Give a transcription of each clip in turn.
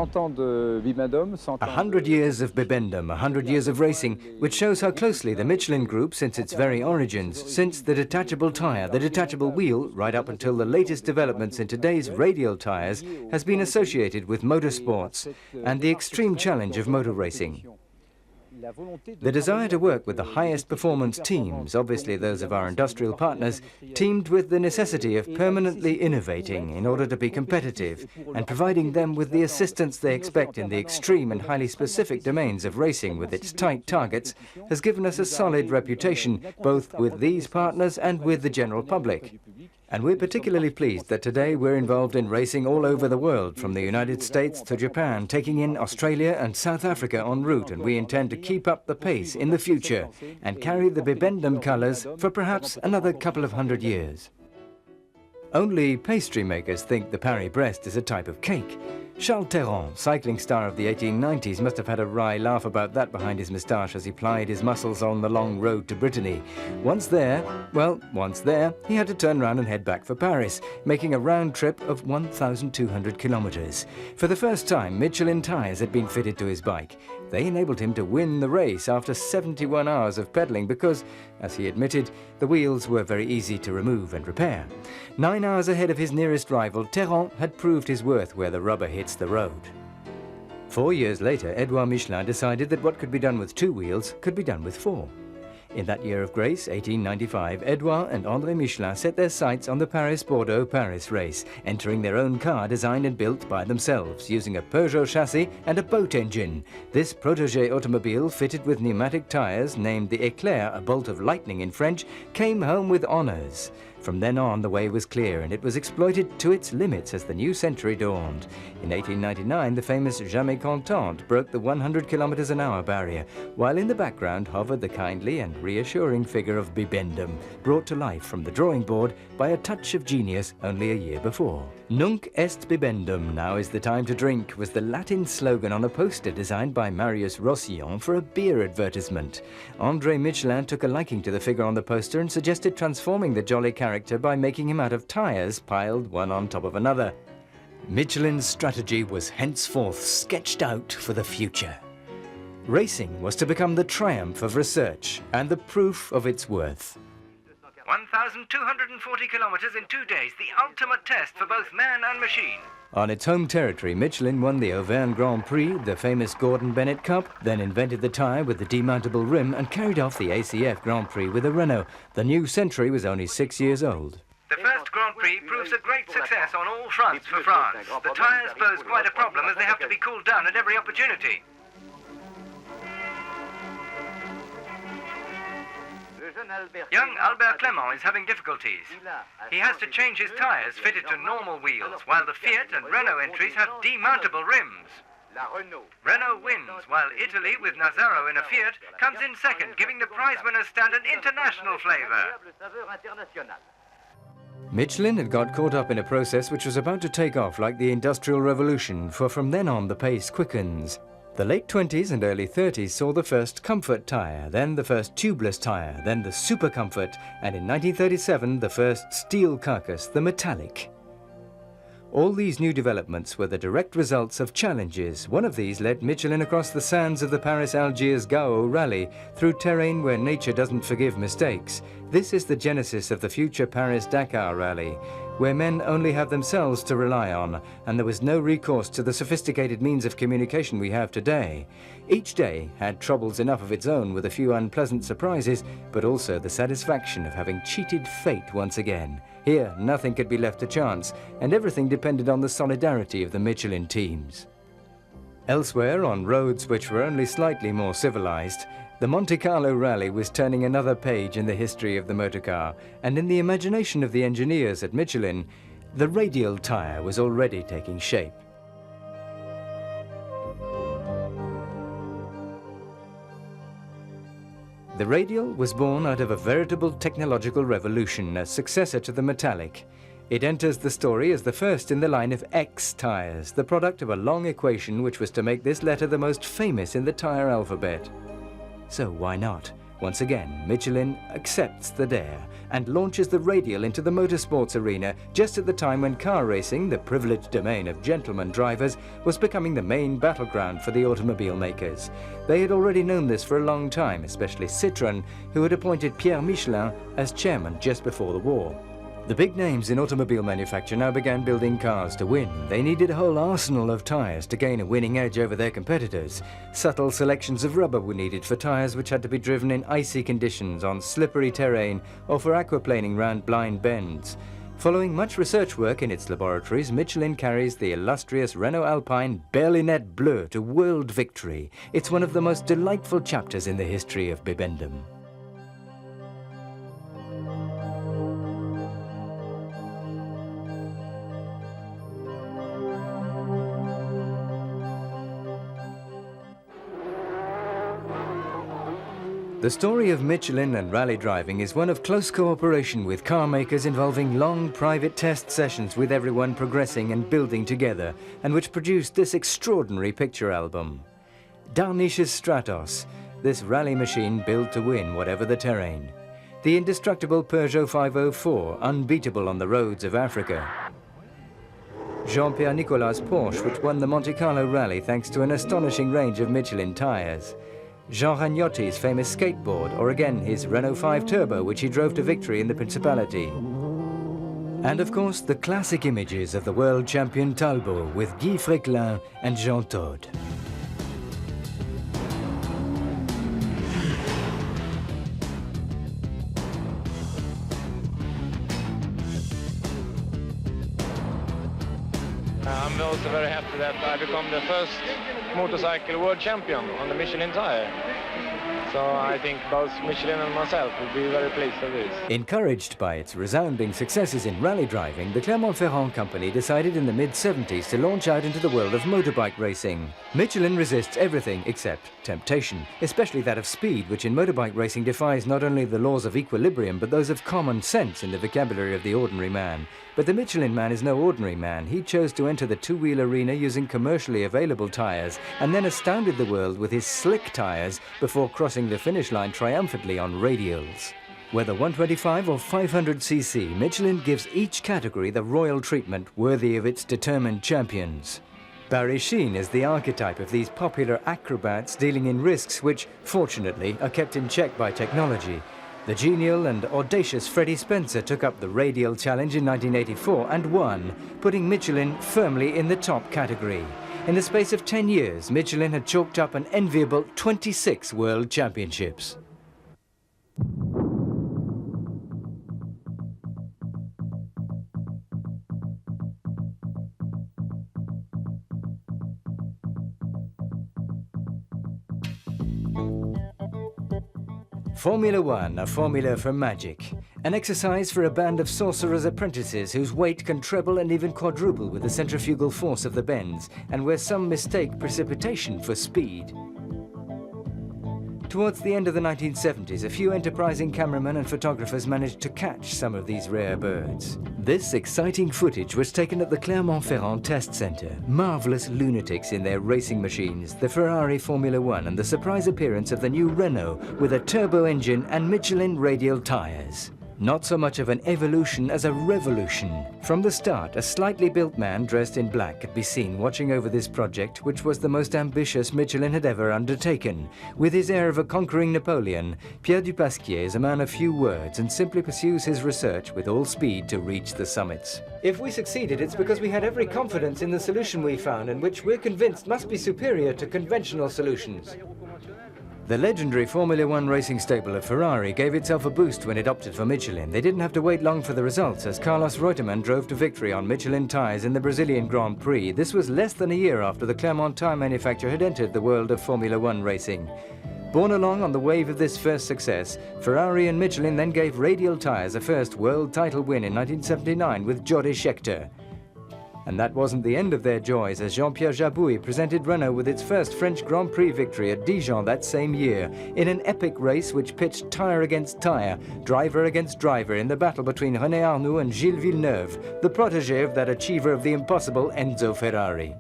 100 years of bibendum, 100 years of racing, which shows how closely the Michelin Group, since its very origins, since the detachable tyre, the detachable wheel, right up until the latest developments in today's radial tyres, has been associated with motorsports and the extreme challenge of motor racing. The desire to work with the highest performance teams, obviously those of our industrial partners, teamed with the necessity of permanently innovating in order to be competitive and providing them with the assistance they expect in the extreme and highly specific domains of racing with its tight targets, has given us a solid reputation both with these partners and with the general public. And we're particularly pleased that today we're involved in racing all over the world, from the United States to Japan, taking in Australia and South Africa en route, and we intend to keep up the pace in the future and carry the bibendum colours for perhaps another couple of 100 years. Only pastry makers think the Paris-Brest is a type of cake. Charles Théron, cycling star of the 1890s, must have had a wry laugh about that behind his moustache as he plied his muscles on the long road to Brittany. Once there, he had to turn round and head back for Paris, making a round trip of 1,200 kilometres. For the first time, Michelin tyres had been fitted to his bike. They enabled him to win the race after 71 hours of pedalling because, as he admitted, the wheels were very easy to remove and repair. 9 hours ahead of his nearest rival, Théron had proved his worth where the rubber hits the road. 4 years later, Edouard Michelin decided that what could be done with 2 wheels could be done with 4. In that year of grace, 1895, Edouard and André Michelin set their sights on the Paris-Bordeaux-Paris race, entering their own car designed and built by themselves, using a Peugeot chassis and a boat engine. This protégé automobile, fitted with pneumatic tyres, named the Éclair, a bolt of lightning in French, came home with honours. From then on, the way was clear, and it was exploited to its limits as the new century dawned. In 1899, the famous Jamais Content broke the 100 km/h barrier, while in the background hovered the kindly and reassuring figure of bibendum, brought to life from the drawing board by a touch of genius only a year before. Nunc est bibendum, now is the time to drink, was the Latin slogan on a poster designed by Marius Rossillon for a beer advertisement. André Michelin took a liking to the figure on the poster and suggested transforming the jolly character by making him out of tyres piled one on top of another. Michelin's strategy was henceforth sketched out for the future. Racing was to become the triumph of research and the proof of its worth. 1,240 kilometers in 2 days, the ultimate test for both man and machine. On its home territory, Michelin won the Auvergne Grand Prix, the famous Gordon Bennett Cup, then invented the tyre with the demountable rim and carried off the ACF Grand Prix with a Renault. The new century was only 6 years old. The first Grand Prix proves a great success on all fronts for France. The tyres pose quite a problem as they have to be cooled down at every opportunity. Young Albert Clément is having difficulties. He has to change his tyres fitted to normal wheels, while the Fiat and Renault entries have demountable rims. Renault wins, while Italy, with Nazzaro in a Fiat, comes in second, giving the prize winners stand an international flavour. Michelin had got caught up in a process which was about to take off like the Industrial Revolution, for from then on the pace quickens. The late 20s and early 30s saw the first comfort tyre, then the first tubeless tyre, then the super comfort, and in 1937 the first steel carcass, the metallic. All these new developments were the direct results of challenges. One of these led Michelin across the sands of the Paris-Algiers-Gao rally, through terrain where nature doesn't forgive mistakes. This is the genesis of the future Paris-Dakar rally, where men only have themselves to rely on, and there was no recourse to the sophisticated means of communication we have today. Each day had troubles enough of its own, with a few unpleasant surprises, but also the satisfaction of having cheated fate once again. Here, nothing could be left to chance, and everything depended on the solidarity of the Michelin teams. Elsewhere, on roads which were only slightly more civilized, the Monte Carlo rally was turning another page in the history of the motorcar, and in the imagination of the engineers at Michelin, the radial tyre was already taking shape. The radial was born out of a veritable technological revolution, a successor to the metallic. It enters the story as the first in the line of X tyres, the product of a long equation which was to make this letter the most famous in the tyre alphabet. So why not? Once again, Michelin accepts the dare and launches the radial into the motorsports arena just at the time when car racing, the privileged domain of gentlemen drivers, was becoming the main battleground for the automobile makers. They had already known this for a long time, especially Citroën, who had appointed Pierre Michelin as chairman just before the war. The big names in automobile manufacture now began building cars to win. They needed a whole arsenal of tyres to gain a winning edge over their competitors. Subtle selections of rubber were needed for tyres which had to be driven in icy conditions, on slippery terrain, or for aquaplaning round blind bends. Following much research work in its laboratories, Michelin carries the illustrious Renault Alpine Berlinette Bleu to world victory. It's one of the most delightful chapters in the history of Bibendum. The story of Michelin and rally driving is one of close cooperation with car makers involving long private test sessions with everyone progressing and building together, and which produced this extraordinary picture album. Darniche's Stratos, this rally machine built to win whatever the terrain. The indestructible Peugeot 504, unbeatable on the roads of Africa. Jean-Pierre Nicolas' Porsche, which won the Monte Carlo rally thanks to an astonishing range of Michelin tyres. Jean Ragnotti's famous skateboard, or again his Renault 5 Turbo, which he drove to victory in the Principality. And of course, the classic images of the world champion Talbot with Guy Fréquelin and Jean Todt. I'm also very happy that I become the first motorcycle world champion on the Michelin tire. So I think both Michelin and myself will be very pleased with this. Encouraged by its resounding successes in rally driving, the Clermont-Ferrand company decided in the mid-70s to launch out into the world of motorbike racing. Michelin resists everything except temptation, especially that of speed, which in motorbike racing defies not only the laws of equilibrium but those of common sense in the vocabulary of the ordinary man. But the Michelin man is no ordinary man. He chose to enter the two-wheel arena using commercially available tyres and then astounded the world with his slick tyres before crossing the finish line triumphantly on radials. Whether 125 or 500cc, Michelin gives each category the royal treatment worthy of its determined champions. Barry Sheene is the archetype of these popular acrobats dealing in risks which, fortunately, are kept in check by technology. The genial and audacious Freddie Spencer took up the radial challenge in 1984 and won, putting Michelin firmly in the top category. In the space of 10 years, Michelin had chalked up an enviable 26 world championships. Formula One, a formula for magic. An exercise for a band of sorcerers' apprentices whose weight can treble and even quadruple with the centrifugal force of the bends, and where some mistake precipitation for speed. Towards the end of the 1970s, a few enterprising cameramen and photographers managed to catch some of these rare birds. This exciting footage was taken at the Clermont-Ferrand Test Centre. Marvellous lunatics in their racing machines, the Ferrari Formula One and the surprise appearance of the new Renault with a turbo engine and Michelin radial tyres. Not so much of an evolution as a revolution. From the start, a slightly built man dressed in black could be seen watching over this project, which was the most ambitious Michelin had ever undertaken. With his air of a conquering Napoleon, Pierre Dupasquier is a man of few words and simply pursues his research with all speed to reach the summits. If we succeeded, it's because we had every confidence in the solution we found, and which we're convinced must be superior to conventional solutions. The legendary Formula One racing stable of Ferrari gave itself a boost when it opted for Michelin. They didn't have to wait long for the results, as Carlos Reutemann drove to victory on Michelin tyres in the Brazilian Grand Prix. This was less than a year after the Clermont tyre manufacturer had entered the world of Formula One racing. Borne along on the wave of this first success, Ferrari and Michelin then gave radial tyres a first world title win in 1979 with Jody Scheckter. And that wasn't the end of their joys, as Jean-Pierre Jabouille presented Renault with its first French Grand Prix victory at Dijon that same year, in an epic race which pitched tyre against tyre, driver against driver, in the battle between René Arnoux and Gilles Villeneuve, the protégé of that achiever of the impossible, Enzo Ferrari.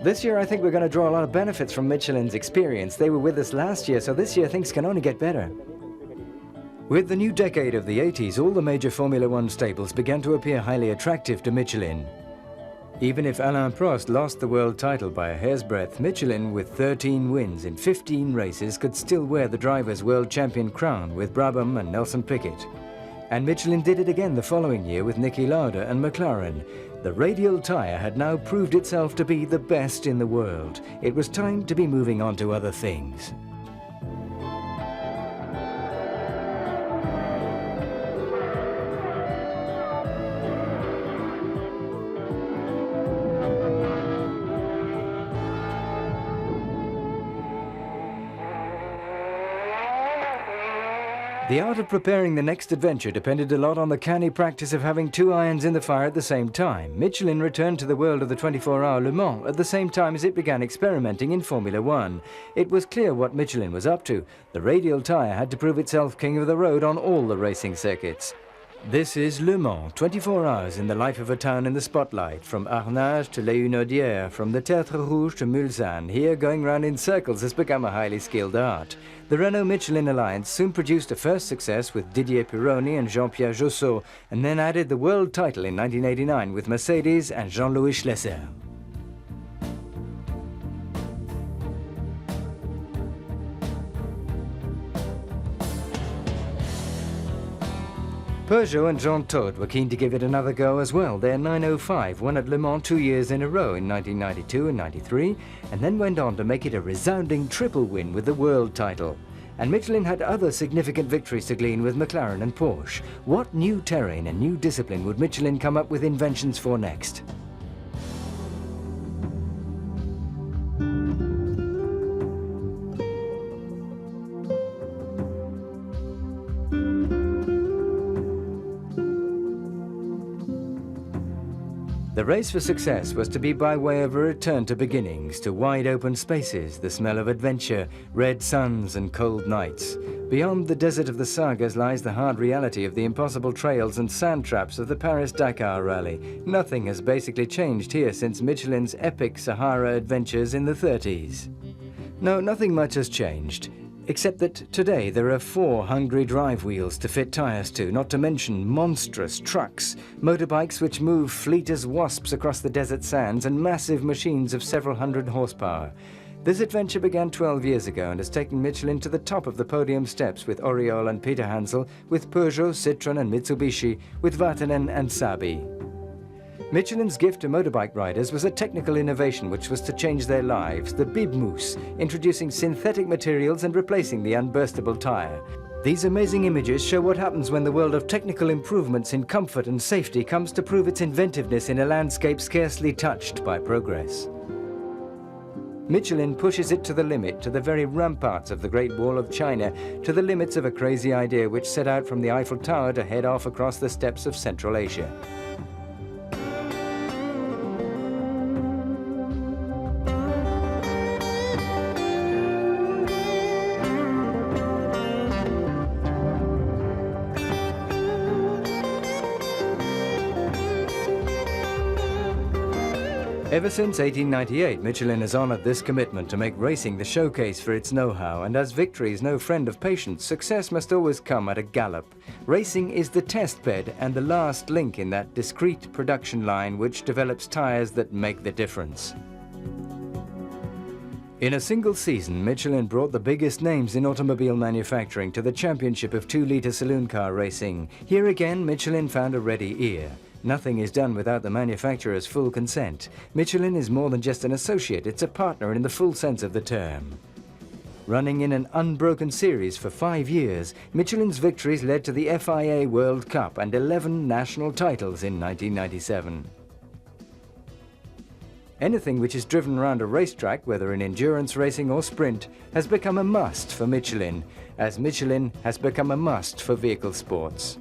This year, I think we're going to draw a lot of benefits from Michelin's experience. They were with us last year, so this year things can only get better. With the new decade of the 80s, all the major Formula One stables began to appear highly attractive to Michelin. Even if Alain Prost lost the world title by a hair's breadth, Michelin, with 13 wins in 15 races, could still wear the driver's world champion crown with Brabham and Nelson Piquet. And Michelin did it again the following year with Niki Lauda and McLaren. The radial tyre had now proved itself to be the best in the world. It was time to be moving on to other things. The art of preparing the next adventure depended a lot on the canny practice of having two irons in the fire at the same time. Michelin returned to the world of the 24-hour Le Mans at the same time as it began experimenting in Formula One. It was clear what Michelin was up to. The radial tyre had to prove itself king of the road on all the racing circuits. This is Le Mans, 24 hours in the life of a town in the spotlight, from Arnage to Les Hunaudières, from the Tertre Rouge to Mulsanne. Here, going round in circles has become a highly skilled art. The Renault-Michelin alliance soon produced a first success with Didier Pironi and Jean-Pierre Jousseau, and then added the world title in 1989 with Mercedes and Jean-Louis Schlesser. Peugeot and Jean Todt were keen to give it another go as well. Their 905 won at Le Mans 2 years in a row in 1992 and 93, and then went on to make it a resounding triple win with the world title. And Michelin had other significant victories to glean with McLaren and Porsche. What new terrain and new discipline would Michelin come up with inventions for next? The race for success was to be by way of a return to beginnings, to wide open spaces, the smell of adventure, red suns and cold nights. Beyond the desert of the sagas lies the hard reality of the impossible trails and sand traps of the Paris-Dakar rally. Nothing has basically changed here since Michelin's epic Sahara adventures in the 30s. No, nothing much has changed. Except that today there are 4 hungry drive wheels to fit tyres to, not to mention monstrous trucks, motorbikes which move fleet as wasps across the desert sands, and massive machines of several hundred horsepower. This adventure began 12 years ago and has taken Michelin to the top of the podium steps with Oriol and Peter Hansel, with Peugeot, Citroën and Mitsubishi, with Vatanen and Sabi. Michelin's gift to motorbike riders was a technical innovation which was to change their lives, the bib mousse, introducing synthetic materials and replacing the unburstable tyre. These amazing images show what happens when the world of technical improvements in comfort and safety comes to prove its inventiveness in a landscape scarcely touched by progress. Michelin pushes it to the limit, to the very ramparts of the Great Wall of China, to the limits of a crazy idea which set out from the Eiffel Tower to head off across the steppes of Central Asia. Ever since 1898, Michelin has honoured this commitment to make racing the showcase for its know-how, and as victory is no friend of patience, success must always come at a gallop. Racing is the test bed and the last link in that discrete production line which develops tyres that make the difference. In a single season, Michelin brought the biggest names in automobile manufacturing to the championship of 2-litre saloon car racing. Here again, Michelin found a ready ear. Nothing is done without the manufacturer's full consent. Michelin is more than just an associate, it's a partner in the full sense of the term. Running in an unbroken series for 5 years, Michelin's victories led to the FIA World Cup and 11 national titles in 1997. Anything which is driven around a racetrack, whether in endurance racing or sprint, has become a must for Michelin, as Michelin has become a must for vehicle sports.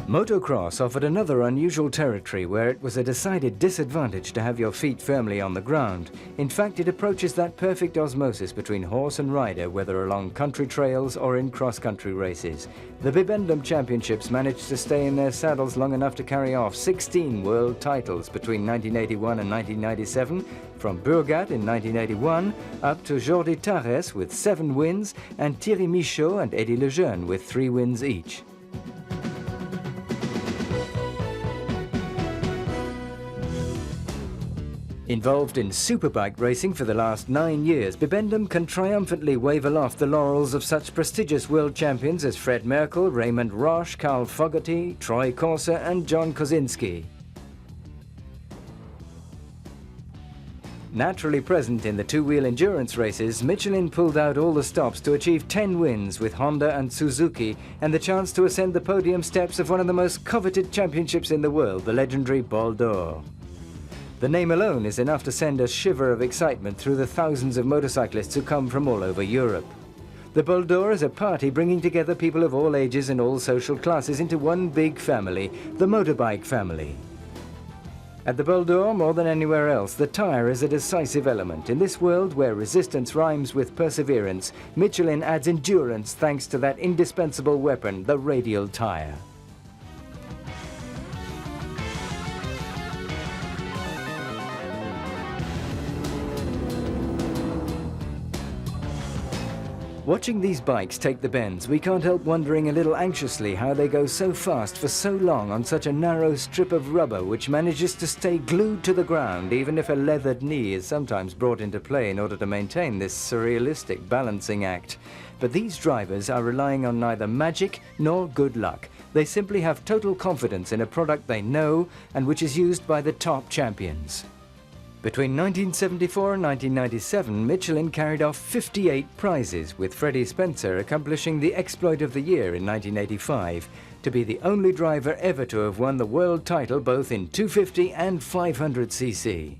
Motocross offered another unusual territory where it was a decided disadvantage to have your feet firmly on the ground. In fact, it approaches that perfect osmosis between horse and rider, whether along country trails or in cross-country races. The Bibendum Championships managed to stay in their saddles long enough to carry off 16 world titles between 1981 and 1997, from Burgat in 1981 up to Jordi Tarres with 7 wins and Thierry Michaud and Eddie Lejeune with 3 wins each. Involved in superbike racing for the last 9 years, Bibendum can triumphantly wave aloft the laurels of such prestigious world champions as Fred Merkel, Raymond Roche, Carl Fogarty, Troy Corser and John Kosinski. Naturally present in the two-wheel endurance races, Michelin pulled out all the stops to achieve 10 wins with Honda and Suzuki and the chance to ascend the podium steps of one of the most coveted championships in the world, the legendary Bol d'Or. The name alone is enough to send a shiver of excitement through the thousands of motorcyclists who come from all over Europe. The Bol d'Or is a party bringing together people of all ages and all social classes into one big family, the motorbike family. At the Bol d'Or, more than anywhere else, the tyre is a decisive element. In this world where resistance rhymes with perseverance, Michelin adds endurance thanks to that indispensable weapon, the radial tyre. Watching these bikes take the bends, we can't help wondering a little anxiously how they go so fast for so long on such a narrow strip of rubber which manages to stay glued to the ground even if a leathered knee is sometimes brought into play in order to maintain this surrealistic balancing act. But these drivers are relying on neither magic nor good luck. They simply have total confidence in a product they know and which is used by the top champions. Between 1974 and 1997, Michelin carried off 58 prizes, with Freddie Spencer accomplishing the exploit of the year in 1985, to be the only driver ever to have won the world title both in 250 and 500cc.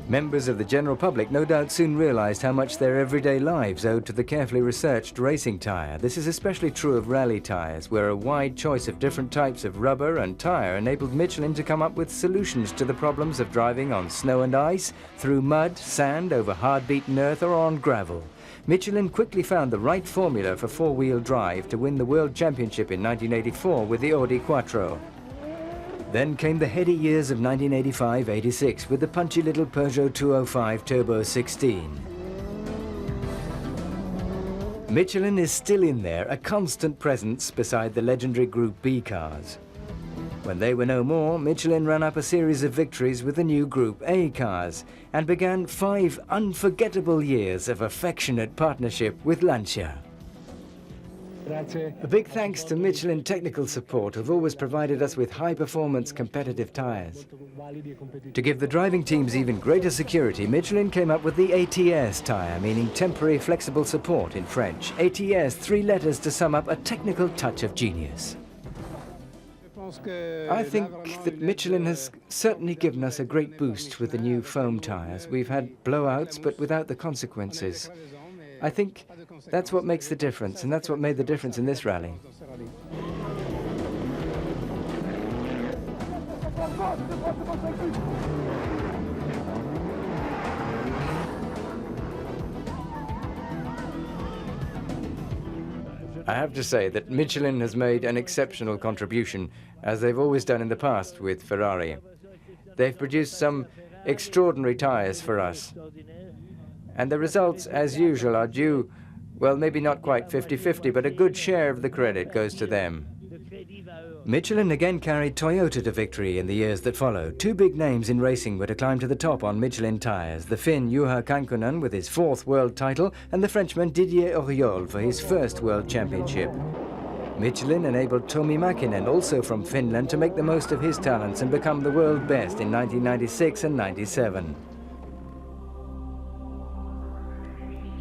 Members of the general public no doubt soon realized how much their everyday lives owed to the carefully researched racing tyre. This is especially true of rally tyres, where a wide choice of different types of rubber and tyre enabled Michelin to come up with solutions to the problems of driving on snow and ice, through mud, sand, over hard-beaten earth or on gravel. Michelin quickly found the right formula for four-wheel drive to win the World Championship in 1984 with the Audi Quattro. Then came the heady years of 1985-86 with the punchy little Peugeot 205 Turbo 16. Michelin is still in there, a constant presence beside the legendary Group B cars. When they were no more, Michelin ran up a series of victories with the new Group A cars and began 5 unforgettable years of affectionate partnership with Lancia. A big thanks to Michelin technical support, who've always provided us with high-performance competitive tyres. To give the driving teams even greater security, Michelin came up with the ATS tyre, meaning temporary flexible support in French. ATS, 3 letters to sum up a technical touch of genius. I think that Michelin has certainly given us a great boost with the new foam tyres. We've had blowouts, but without the consequences. I think that's what makes the difference, and that's what made the difference in this rally. I have to say that Michelin has made an exceptional contribution, as they've always done in the past with Ferrari. They've produced some extraordinary tyres for us. And the results, as usual, are due, well, maybe not quite 50-50, but a good share of the credit goes to them. Michelin again carried Toyota to victory in the years that followed. 2 big names in racing were to climb to the top on Michelin tyres, the Finn Juha Kankkunen with his 4th world title, and the Frenchman Didier Auriol for his 1st world championship. Michelin enabled Tomi Mäkinen, also from Finland, to make the most of his talents and become the world best in 1996 and 97.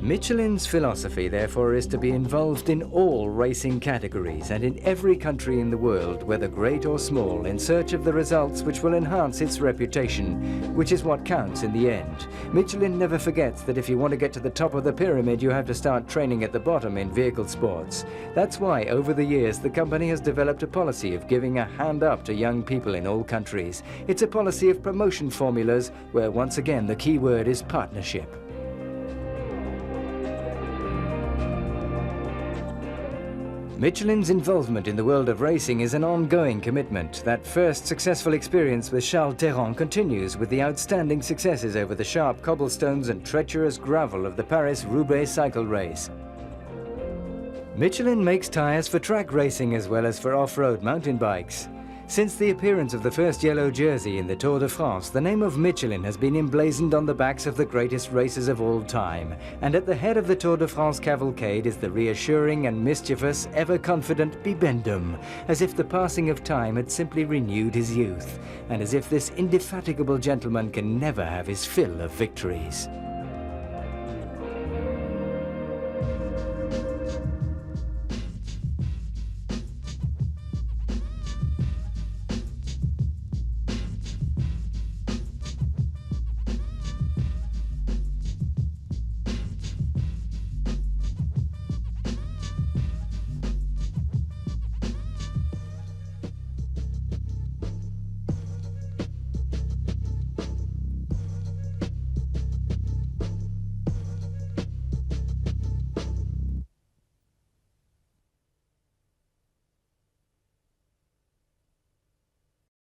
Michelin's philosophy, therefore, is to be involved in all racing categories and in every country in the world, whether great or small, in search of the results which will enhance its reputation, which is what counts in the end. Michelin never forgets that if you want to get to the top of the pyramid, you have to start training at the bottom in vehicle sports. That's why, over the years, the company has developed a policy of giving a hand up to young people in all countries. It's a policy of promotion formulas where, once again, the key word is partnership. Michelin's involvement in the world of racing is an ongoing commitment. That first successful experience with Charles Théron continues with the outstanding successes over the sharp cobblestones and treacherous gravel of the Paris-Roubaix cycle race. Michelin makes tyres for track racing as well as for off-road mountain bikes. Since the appearance of the first yellow jersey in the Tour de France, the name of Michelin has been emblazoned on the backs of the greatest racers of all time. And at the head of the Tour de France cavalcade is the reassuring and mischievous, ever-confident Bibendum, as if the passing of time had simply renewed his youth, and as if this indefatigable gentleman can never have his fill of victories.